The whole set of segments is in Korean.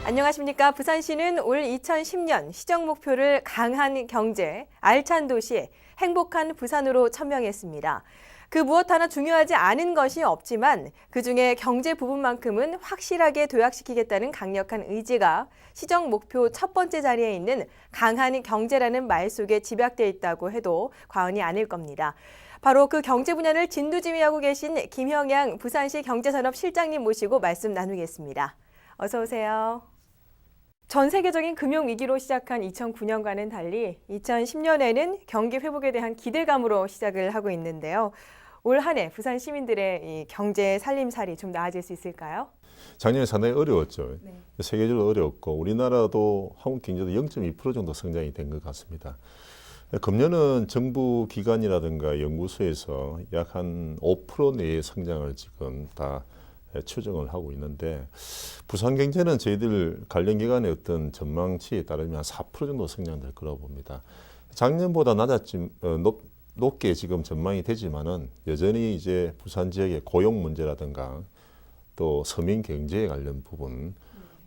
안녕하십니까. 부산시는 올 2010년 시정 목표를 강한 경제, 알찬 도시, 행복한 부산으로 천명했습니다. 그 무엇 하나 중요하지 않은 것이 없지만 그중에 경제 부분만큼은 확실하게 도약시키겠다는 강력한 의지가 시정 목표 첫 번째 자리에 있는 강한 경제라는 말 속에 집약되어 있다고 해도 과언이 아닐 겁니다. 바로 그 경제 분야를 진두지휘하고 계신 김형양 부산시 경제산업실장님 모시고 말씀 나누겠습니다. 어서 오세요. 전 세계적인 금융위기로 시작한 2009년과는 달리 2010년에는 경기 회복에 대한 기대감으로 시작을 하고 있는데요. 올 한 해 부산 시민들의 이 경제 살림살이 좀 나아질 수 있을까요? 작년에 상당히 어려웠죠. 네. 세계적으로 어려웠고 우리나라도 한국 경제도 0.2% 정도 성장이 된 것 같습니다. 금년은 정부 기관이라든가 연구소에서 약 한 5% 내의 성장을 지금 다 추정을 하고 있는데 부산 경제는 저희들 관련 기관의 어떤 전망치에 따르면 한 4% 정도 성장될 거라고 봅니다. 작년보다 높게 지금 전망이 되지만은 여전히 이제 부산 지역의 고용 문제라든가 또 서민 경제에 관련 부분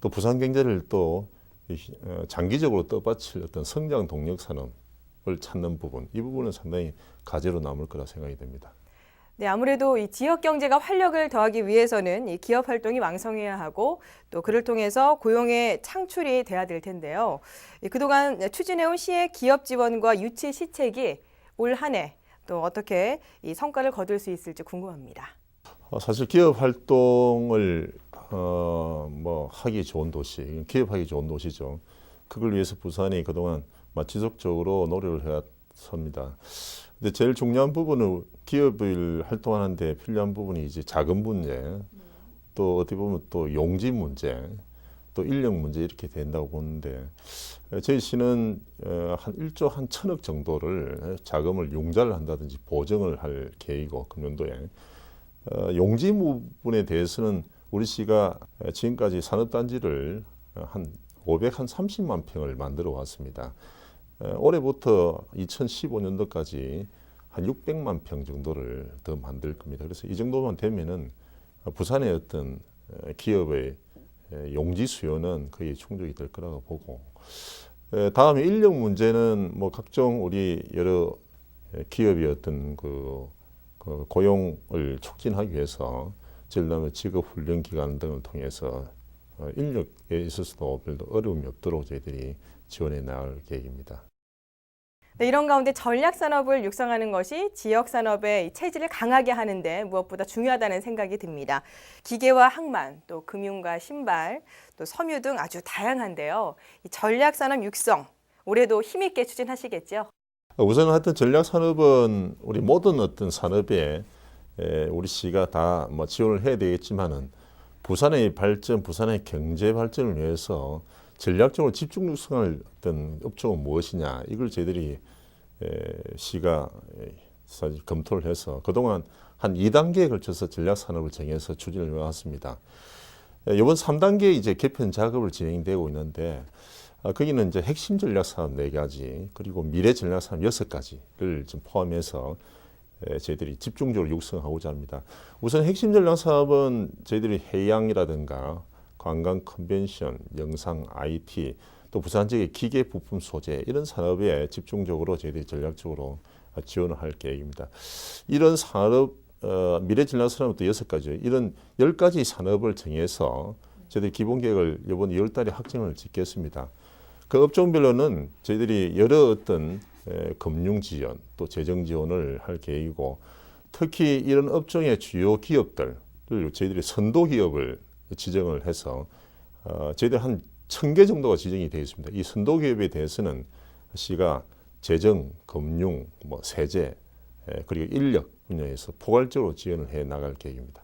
또 부산 경제를 또 장기적으로 떠받칠 어떤 성장 동력 산업을 찾는 부분 이 부분은 상당히 과제로 남을 거라 생각이 됩니다. 네, 아무래도 이 지역 경제가 활력을 더하기 위해서는 이 기업 활동이 왕성해야 하고 또 그를 통해서 고용의 창출이 돼야 될 텐데요. 그동안 추진해온 시의 기업 지원과 유치 시책이 올 한 해 또 어떻게 이 성과를 거둘 수 있을지 궁금합니다. 사실 기업 활동을 하기 좋은 도시, 기업하기 좋은 도시죠. 그걸 위해서 부산이 그동안 지속적으로 노력을 해왔습니다. 근데 제일 중요한 부분은 기업을 활동하는데 필요한 부분이 이제 자금 문제, 또 어떻게 보면 또 용지 문제, 또 인력 문제 이렇게 된다고 보는데 저희 시는 한 1조 한 1,000억 정도를 자금을 융자를 한다든지 보증을 할 계획이고 금년도에 용지 부분에 대해서는 우리 시가 지금까지 산업단지를 한 530만 평을 만들어 왔습니다. 올해부터 2015년도까지 한 600만 평 정도를 더 만들 겁니다. 그래서 이 정도만 되면은 부산의 어떤 기업의 용지 수요는 거의 충족이 될 거라고 보고 다음에 인력 문제는 각종 우리 여러 기업의 어떤 그 고용을 촉진하기 위해서 예를 들면 직업 훈련 기관 등을 통해서 인력에 있어서도 별로 어려움이 없도록 저희들이 지원해 나갈 계획입니다. 네, 이런 가운데 전략 산업을 육성하는 것이 지역 산업의 체질을 강하게 하는데 무엇보다 중요하다는 생각이 듭니다. 기계와 항만, 또 금융과 신발, 또 섬유 등 아주 다양한데요. 이 전략 산업 육성 올해도 힘있게 추진하시겠죠? 우선 하여튼 전략 산업은 우리 모든 어떤 산업에 우리 시가 다 지원을 해야 되겠지만은 부산의 발전, 부산의 경제 발전을 위해서 전략적으로 집중 육성할 어떤 업종은 무엇이냐 이걸 저희들이 시가 사실 검토를 해서 그동안 한 2단계에 걸쳐서 전략 산업을 정해서 추진을 해왔습니다. 이번 3단계 이제 개편 작업을 진행되고 있는데 거기는 이제 핵심 전략 산업 4가지 그리고 미래 전략 산업 6가지를 좀 포함해서 저희들이 집중적으로 육성하고자 합니다. 우선 핵심 전략 사업은 저희들이 해양이라든가 관광 컨벤션, 영상, IT, 또 부산 지역의 기계 부품 소재 이런 산업에 집중적으로 저희들이 전략적으로 지원을 할 계획입니다. 이런 산업 미래 전략 산업도 6가지, 이런 10가지 산업을 정해서 저희들이 기본 계획을 이번 2월 달에 확정을 짓겠습니다. 그 업종별로는 저희들이 여러 어떤 금융 지원, 또 재정 지원을 할 계획이고 특히 이런 업종의 주요 기업들을 저희들이 선도 기업을 지정을 해서 저희들 한 1,000개 정도가 지정이 되어 있습니다. 이 선도 기업에 대해서는 시가 재정, 금융, 세제 그리고 인력 분야에서 포괄적으로 지원을 해 나갈 계획입니다.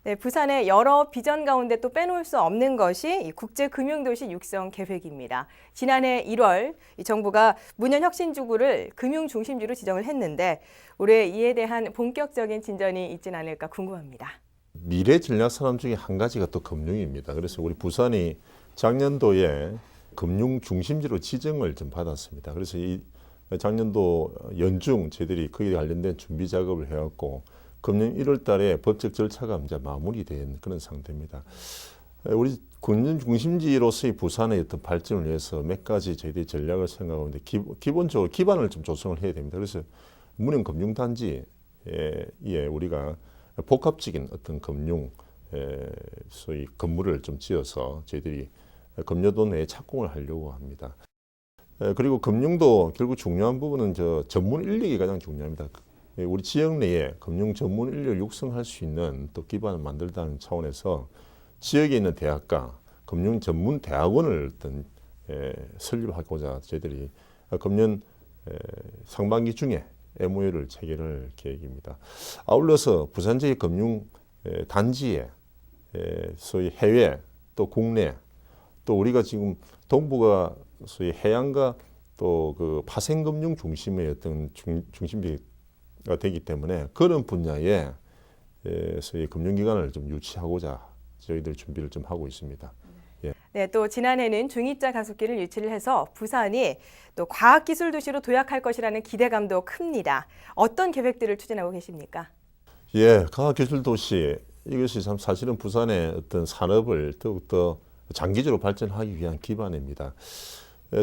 네, 부산의 여러 비전 가운데 또 빼놓을 수 없는 것이 이 국제금융도시 육성 계획입니다. 지난해 1월 이 정부가 문현혁신지구를 금융중심지로 지정을 했는데 올해 이에 대한 본격적인 진전이 있진 않을까 궁금합니다. 미래 전략 산업 중에 한 가지가 또 금융입니다. 그래서 우리 부산이 작년도에 금융 중심지로 지정을 좀 받았습니다. 그래서 이 작년도 연중 저희들이 거기에 관련된 준비 작업을 해왔고 금년 1월 달에 법적 절차가 이제 마무리된 그런 상태입니다. 우리 금융 중심지로서의 부산의 어떤 발전을 위해서 몇 가지 저희들이 전략을 생각하는데 기본적으로 기반을 좀 조성을 해야 됩니다. 그래서 문형금융단지에 우리가 복합적인 어떤 금융 소위 건물을 좀 지어서 저희들이 금여도 내에 착공을 하려고 합니다. 그리고 금융도 결국 중요한 부분은 전문 인력이 가장 중요합니다. 우리 지역 내에 금융 전문 인력을 육성할 수 있는 또 기반을 만들다는 차원에서 지역에 있는 대학과 금융 전문 대학원을 어떤 설립하고자 저희들이 금년 상반기 중에 MOU를 체결할 계획입니다. 아울러서 부산 지역 금융 단지에 소위 해외 또 국내 또 우리가 지금 동부가 소위 해양과 또 그 파생금융 중심의 어떤 중심지가 되기 때문에 그런 분야에 소위 금융기관을 좀 유치하고자 저희들 준비를 좀 하고 있습니다. 네, 또 지난해는 중입자 가속기를 유치를 해서 부산이 또 과학기술 도시로 도약할 것이라는 기대감도 큽니다. 어떤 계획들을 추진하고 계십니까? 예, 과학기술 도시 이것이 참 사실은 부산의 어떤 산업을 더욱더 장기적으로 발전하기 위한 기반입니다.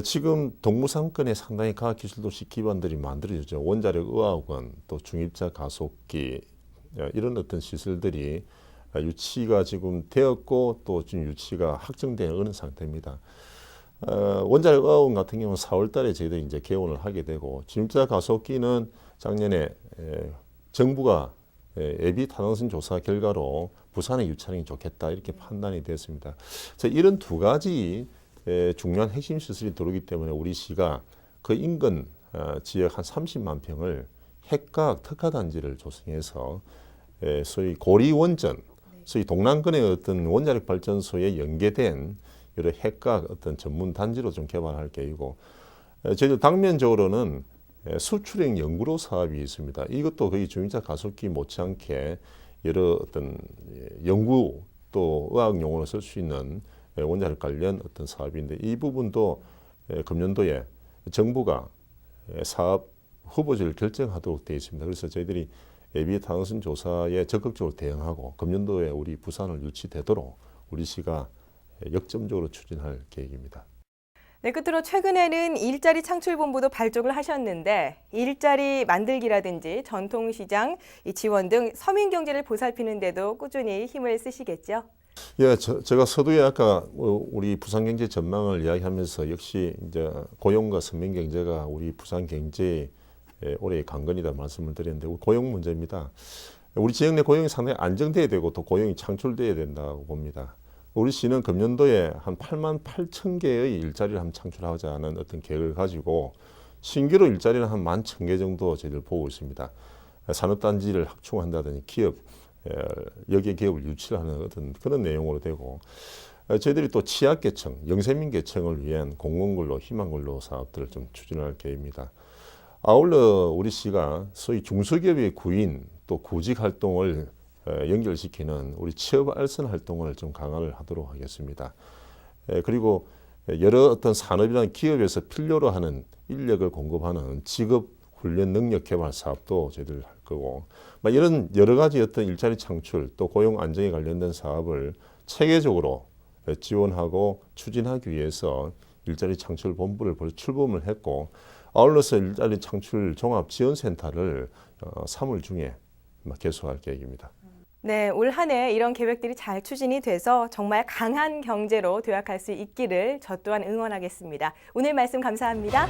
지금 동부상권에 상당히 과학기술도시 기반들이 만들어졌죠. 원자력의학원, 또 중입자 가속기 이런 어떤 시설들이 유치가 지금 되었고 또 지금 유치가 확정되는 상태입니다. 원자력의학원 같은 경우는 4월 달에 저희들이 이제 개원을 하게 되고 중입자 가속기는 작년에 정부가 예비 타당성 조사 결과로 부산에 유치하는 게 좋겠다 이렇게 판단이 됐습니다. 그래서 이런 두 가지 중요한 핵심 시설이 들어오기 때문에 우리 시가 그 인근 지역 한 30만 평을 핵과학 특화단지를 조성해서 소위 고리원전, 소위 동남권의 어떤 원자력 발전소에 연계된 여러 핵과학 어떤 전문 단지로 좀 개발할 계획이고 저희들 당면적으로는 수출형 연구로 사업이 있습니다. 이것도 거의 중입자 가속기 못지않게 여러 어떤 연구 또 의학 용어로 쓸 수 있는 원자력 관련 어떤 사업인데 이 부분도 금년도에 정부가 사업 후보지를 결정하도록 되어 있습니다. 그래서 저희들이 예비 타당성 조사에 적극적으로 대응하고 금년도에 우리 부산을 유치되도록 우리 시가 역점적으로 추진할 계획입니다. 네, 끝으로 최근에는 일자리 창출본부도 발족을 하셨는데 일자리 만들기라든지 전통시장 지원 등 서민 경제를 보살피는 데도 꾸준히 힘을 쓰시겠죠? 예, 제가 서두에 아까 우리 부산 경제 전망을 이야기하면서 역시 이제 고용과 서민 경제가 우리 부산 경제의 올해의 관건이다 말씀을 드렸는데 고용 문제입니다. 우리 지역 내 고용이 상당히 안정돼야 되고 또 고용이 창출돼야 된다고 봅니다. 우리 시는 금년도에 한 8만 8천 개의 일자리를 한번 창출하자는 어떤 계획을 가지고 신규로 일자리는 한 11,000개 정도 저희들 보고 있습니다. 산업단지를 확충한다든지 기업, 여기에 기업을 유치하는 어떤 그런 내용으로 되고 저희들이 또 취약계층, 영세민 계층을 위한 공공근로, 희망근로 사업들을 좀 추진할 계획입니다. 아울러 우리 시가 소위 중소기업의 구인 또 구직 활동을 연결시키는 우리 취업 알선 활동을 좀 강화를 하도록 하겠습니다. 그리고 여러 어떤 산업이나 기업에서 필요로 하는 인력을 공급하는 직업 훈련 능력 개발 사업도 저희들 할 거고 이런 여러 가지 어떤 일자리 창출 또 고용 안정에 관련된 사업을 체계적으로 지원하고 추진하기 위해서 일자리 창출 본부를 벌써 출범을 했고 아울러서 일자리 창출 종합지원센터를 3월 중에 개소할 계획입니다. 네, 올 한 해 이런 계획들이 잘 추진이 돼서 정말 강한 경제로 도약할 수 있기를 저 또한 응원하겠습니다. 오늘 말씀 감사합니다.